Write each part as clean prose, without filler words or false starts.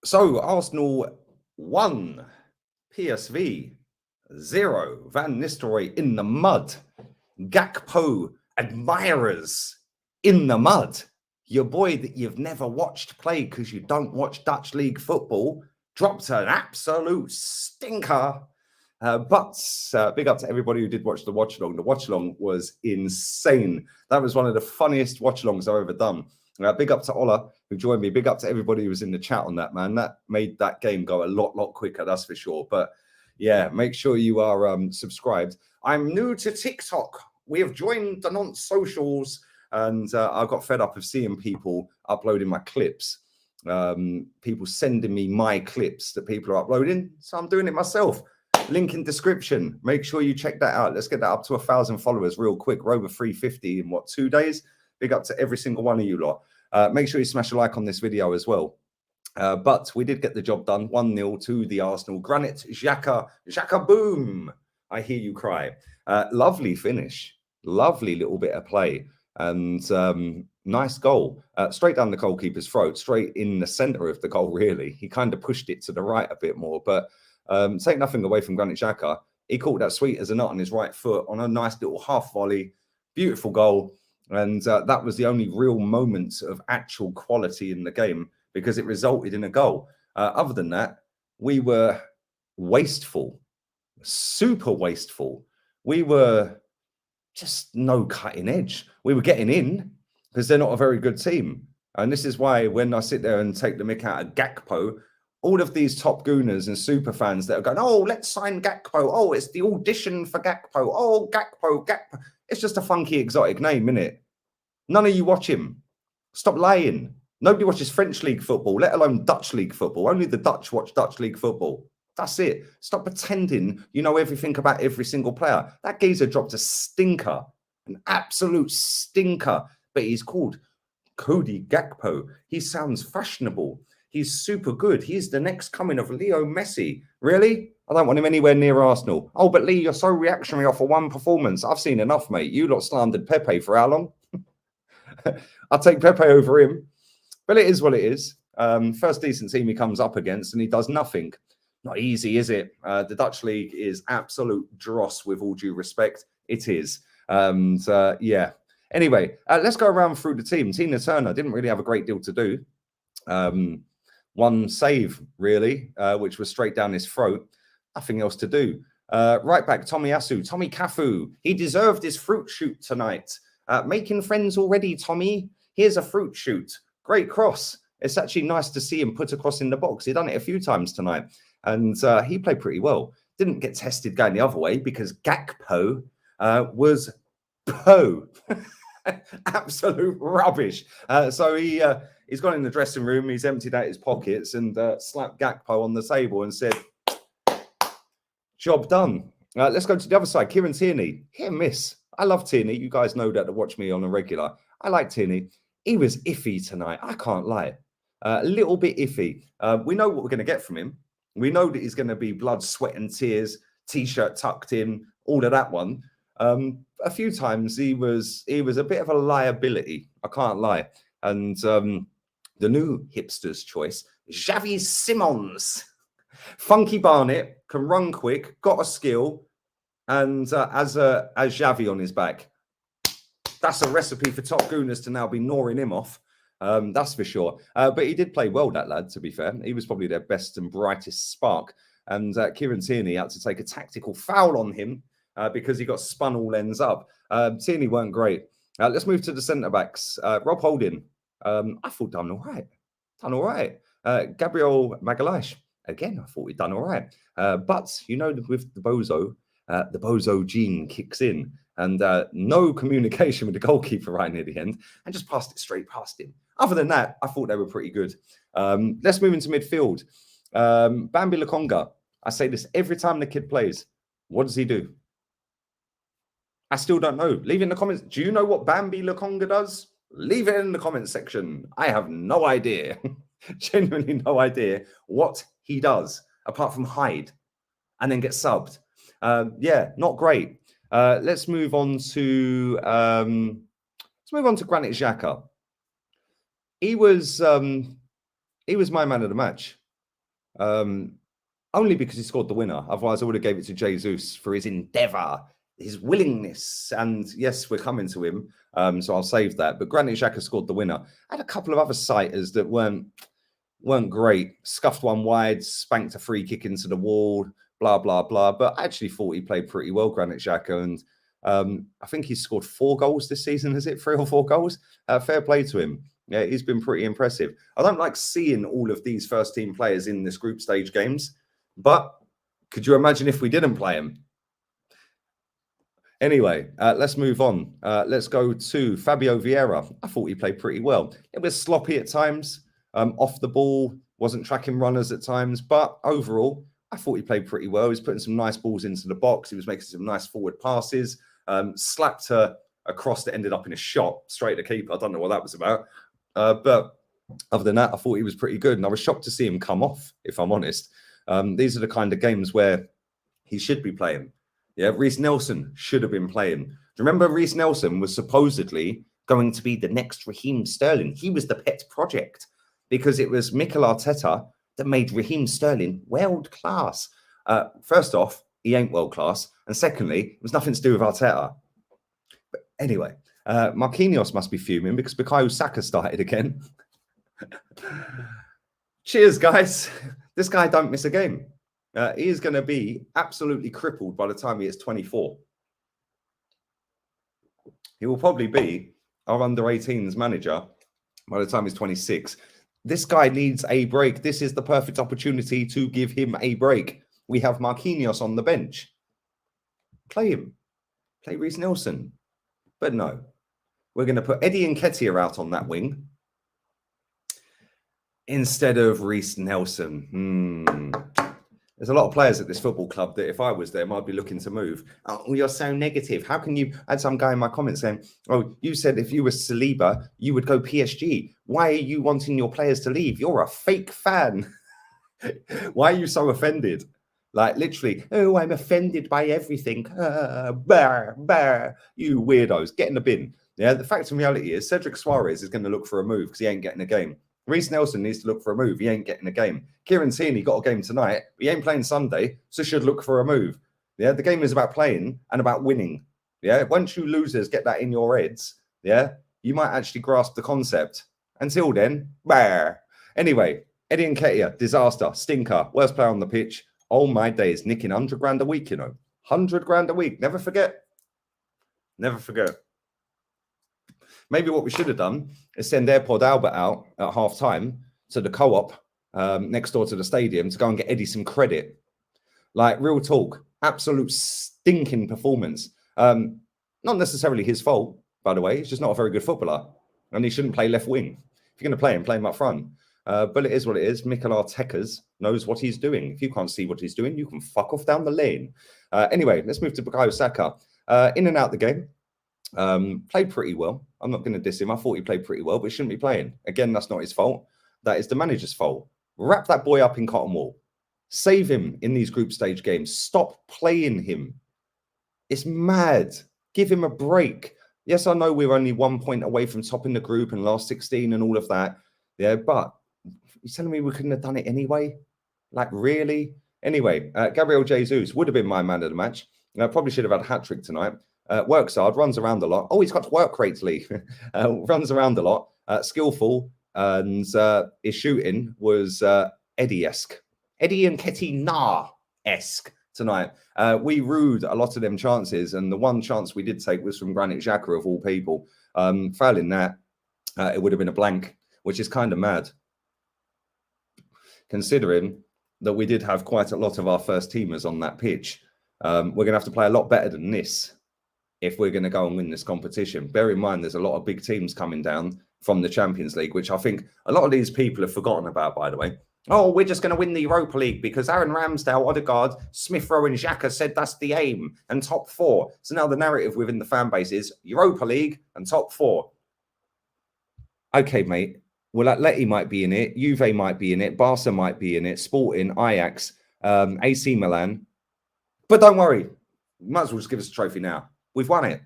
So Arsenal 1, PSV 0. Van Nistelrooy in the mud. Gakpo admirers in the mud. Your boy that you've never watched play because you don't watch Dutch League football dropped an absolute stinker. But big up to everybody who did watch the watch along. The watch along was insane. That was one of the funniest watch alongs I've ever done. Big up to Ola who joined me. Big up to everybody who was in the chat on that, man. That made that game go a lot quicker, that's for sure. But yeah, make sure you are subscribed. I'm new to TikTok. We have joined the non-socials, and I got fed up of seeing people uploading my clips. People sending me my clips that people are uploading, so I'm doing it myself. Link in description. Make sure you check that out. Let's get that up to 1,000 followers real quick. We're over 350 in what, 2 days? Big up to every single one of you lot. Make sure you smash a like on this video as well. But we did get the job done. 1-0 to the Arsenal. Granit Xhaka boom. I hear you cry. Lovely finish. Lovely little bit of play. And nice goal. Straight down the goalkeeper's throat. Straight in the centre of the goal, really. He kind of pushed it to the right a bit more. But take nothing away from Granit Xhaka. He caught that sweet as a nut on his right foot on a nice little half volley. Beautiful goal. And that was the only real moment of actual quality in the game, because it resulted in a goal. Other than that, we were wasteful, super wasteful. We were just no cutting edge. We were getting in because they're not a very good team. And this is why when I sit there and take the mick out of Gakpo, all of these top gooners and super fans that are going, oh, let's sign Gakpo. Oh, it's the audition for Gakpo. Oh, Gakpo. It's just a funky, exotic name, isn't it? None of you watch him. Stop lying. Nobody watches French league football, let alone Dutch league football. Only the Dutch watch Dutch league football. That's it. Stop pretending you know everything about every single player. That geezer dropped a stinker, an absolute stinker. But he's called Cody Gakpo. He sounds fashionable. He's super good. He's the next coming of Leo Messi. Really? I don't want him anywhere near Arsenal. Oh, but Lee, you're so reactionary off of one performance. I've seen enough, mate. You lot slandered Pepe for how long? I'll take Pepe over him. But it is what it is. First decent team he comes up against, and he does nothing. Not easy, is it? The Dutch league is absolute dross, with all due respect. It is. And yeah. Anyway, let's go around through the team. Tina Turner didn't really have a great deal to do. One save, really, which was straight down his throat. Nothing else to do. Right back, Tommy Cafu. He deserved his fruit shoot tonight. Making friends already, Tommy. Here's a fruit shoot. Great cross. It's actually nice to see him put a cross in the box. He'd done it a few times tonight. And he played pretty well. Didn't get tested going the other way because Gakpo was po. Absolute rubbish. So he's gone in the dressing room. He's emptied out his pockets and slapped Gakpo on the table and said, job done. Let's go to the other side. Kieran Tierney. Hit and miss. I love Tierney. You guys know that watch me on a regular. I like Tierney. He was iffy tonight. I can't lie. A little bit iffy. We know what we're going to get from him. We know that he's going to be blood, sweat and tears, T-shirt tucked in, all of that one. A few times he was a bit of a liability. I can't lie. And the new hipster's choice, Xavi Simons. Funky Barnet, can run quick, got a skill, and as Xavi on his back. That's a recipe for top gooners to now be gnawing him off. That's for sure. But he did play well, that lad, to be fair. He was probably their best and brightest spark. And Kieran Tierney had to take a tactical foul on him because he got spun all ends up. Tierney weren't great. Let's move to the centre-backs. Rob Holding. I thought done all right. Gabriel Magalhaes. Again, I thought he'd done all right. But, you know, with the bozo gene kicks in. And no communication with the goalkeeper right near the end, and just passed it straight past him. Other than that, I thought they were pretty good. Let's move into midfield. Bambi Lokonga. I say this every time the kid plays. What does he do? I still don't know. Leave it in the comments. Do you know what Bambi Lokonga does? Leave it in the comments section. I have no idea. Genuinely no idea what he does, apart from hide and then get subbed. Yeah, not great. Let's move on to Granit Xhaka. He was my man of the match. Only because he scored the winner. Otherwise, I would have gave it to Jesus for his endeavour, his willingness. And yes, we're coming to him, so I'll save that. But Granit Xhaka scored the winner. I had a couple of other sighters that weren't great. Scuffed one wide, spanked a free kick into the wall, blah, blah, blah. But I actually thought he played pretty well, Granit Xhaka. And I think he's scored 4 goals this season, is it? 3 or 4 goals? Fair play to him. Yeah, he's been pretty impressive. I don't like seeing all of these first-team players in this group stage games. But could you imagine if we didn't play him? Anyway, let's move on. Let's go to Fabio Vieira. I thought he played pretty well. It was sloppy at times, off the ball, wasn't tracking runners at times. But overall, I thought he played pretty well. He was putting some nice balls into the box. He was making some nice forward passes, slapped a cross that ended up in a shot straight at the keeper. I don't know what that was about. But other than that, I thought he was pretty good. And I was shocked to see him come off, if I'm honest. These are the kind of games where he should be playing. Yeah, Reece Nelson should have been playing. Do you remember Reece Nelson was supposedly going to be the next Raheem Sterling? He was the pet project because it was Mikel Arteta that made Raheem Sterling world class. First off, he ain't world class. And secondly, it was nothing to do with Arteta. But anyway, Marquinhos must be fuming because Bukayo Saka started again. Cheers, guys. This guy don't miss a game. He is going to be absolutely crippled by the time he is 24. He will probably be our under-18s manager by the time he's 26. This guy needs a break. This is the perfect opportunity to give him a break. We have Marquinhos on the bench. Play him. Play Reece Nelson. But no. We're going to put Eddie Nketiah out on that wing instead of Reece Nelson. There's a lot of players at this football club that if I was them, I'd be looking to move. Oh, you're so negative. How can you... I had some guy in my comments saying, oh, you said if you were Saliba, you would go PSG. Why are you wanting your players to leave? You're a fake fan. Why are you so offended? Like, literally, oh, I'm offended by everything. You weirdos. Get in the bin. Yeah, the fact and reality is Cedric Suarez is going to look for a move because he ain't getting a game. Reece Nelson needs to look for a move. He ain't getting a game. Kieran Tierney got a game tonight. He ain't playing Sunday, so should look for a move. Yeah, the game is about playing and about winning. Yeah, once you losers get that in your heads, yeah, you might actually grasp the concept. Until then, anyway, Eddie Nketiah, disaster, stinker, worst player on the pitch. Oh my days, nicking 100 grand a week, you know. 100 grand a week. Never forget. Never forget. Maybe what we should have done is send AirPod Albert out at half time to the co-op next door to the stadium to go and get Eddie some credit. Like, real talk, absolute stinking performance. Not necessarily his fault, by the way. He's just not a very good footballer. And he shouldn't play left wing. If you're going to play him up front. But it is what it is. Mikel Arteta knows what he's doing. If you can't see what he's doing, you can fuck off down the lane. Anyway, let's move to Bukayo Saka. In and out the game. Played pretty well. I'm not going to diss him. I thought he played pretty well, but he shouldn't be playing. Again, that's not his fault. That is the manager's fault. Wrap that boy up in cotton wool. Save him in these group stage games. Stop playing him. It's mad. Give him a break. Yes, I know we're only 1 point away from topping the group and last 16 and all of that. Yeah, but you're telling me we couldn't have done it anyway? Like, really? Anyway, Gabriel Jesus would have been my man of the match. Probably should have had a hat-trick tonight. Works hard, runs around a lot. Oh, he's got to work greatly. Runs around a lot. Skillful. And his shooting was Eddie-esque. Eddie Nketiah-esque tonight. We rued a lot of them chances. And the one chance we did take was from Granit Xhaka, of all people. Failing that, it would have been a blank, which is kind of mad. Considering that we did have quite a lot of our first teamers on that pitch. We're going to have to play a lot better than this if we're going to go and win this competition. Bear in mind, there's a lot of big teams coming down from the Champions League, which I think a lot of these people have forgotten about, by the way. Oh, we're just going to win the Europa League because Aaron Ramsdale, Odegaard, Smith Rowe and Xhaka said that's the aim and top 4. So now the narrative within the fan base is Europa League and top 4. Okay, mate. Well, Atleti might be in it. Juve might be in it. Barca might be in it. Sporting, Ajax, AC Milan. But don't worry. You might as well just give us a trophy now. We've won it.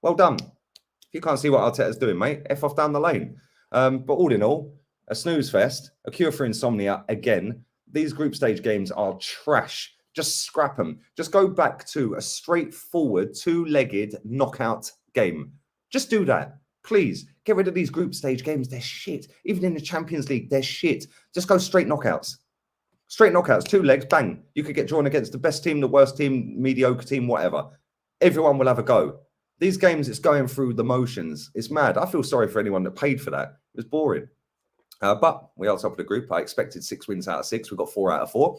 Well done. If you can't see what Arteta's doing, mate, F off down the lane. But all in all, a snooze fest, a cure for insomnia again. These group stage games are trash. Just scrap them. Just go back to a straightforward, two-legged knockout game. Just do that. Please, get rid of these group stage games. They're shit. Even in the Champions League, they're shit. Just go straight knockouts. Straight knockouts, 2 legs, bang. You could get drawn against the best team, the worst team, mediocre team, whatever. Everyone will have a go. These games, it's going through the motions. It's mad. I feel sorry for anyone that paid for that. It was boring. But we are top of the group. I expected 6 wins out of 6. We've got 4 out of 4.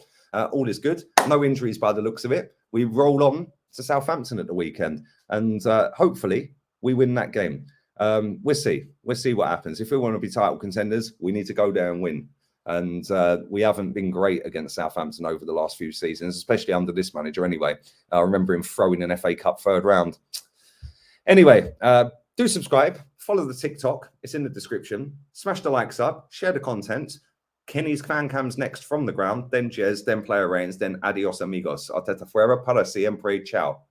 All is good. No injuries by the looks of it. We roll on to Southampton at the weekend. And hopefully we win that game. We'll see. We'll see what happens. If we want to be title contenders, we need to go there and win. And we haven't been great against Southampton over the last few seasons, especially under this manager anyway. I remember him throwing an FA Cup 3rd round. Anyway, do subscribe. Follow the TikTok. It's in the description. Smash the likes up. Share the content. Kenny's fan cams next from the ground. Then Jez. Then Player Reigns. Then adios amigos. Arteta fuera para siempre. Ciao.